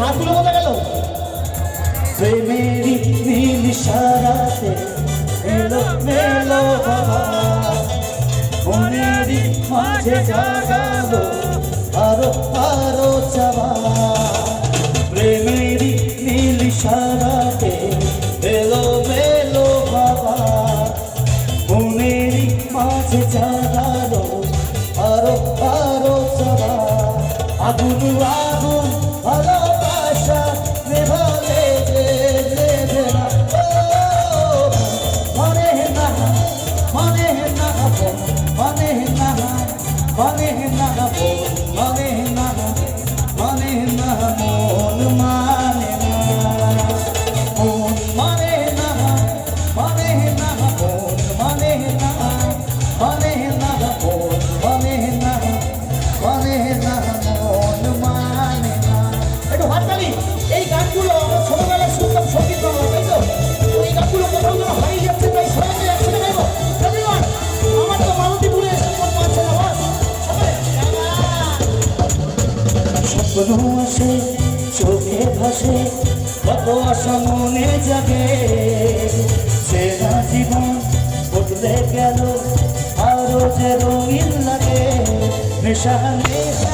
হাতগুলো কোথায় গেল? প্রেমেরই নীল ইশারাতে এলো মেলো বাবা মনেরই মাঝে জাগালো আরো আরো চাওয়া প্রেমেরই নীল ইশারাতে এলো মেলো বাবা মনেরই মাঝে জাগালো আরো আরো চাওয়া আগুন আগুন ভালোবাসা নেভালে নেবে না মনে না মনে না মনে না মনে না মনে না মনে না মন মানে না মন মানে না মনে না মন মানে না মনে না মন মানে না মনে না মন মানে না। একটু হাততালি। এই গানগুলো আমরা ছোটবেলায় শুনতাম সঙ্গীত বাংলা, তাই তো? ওই গানগুলো কোথাও যেন হারিয়ে যাচ্ছে, তাই সবাই মিলে একসাথে গাইবো। ধন্যবাদ। আমার তো মালতীপুরে এসে পাচ্ছে না বাস। স্বপ্ন আসে চোখে ভাসে কত আশা মনে জাগে সেরা জীবন বদলে গেল আরো যে রঙিন লাগে নেশা নেশা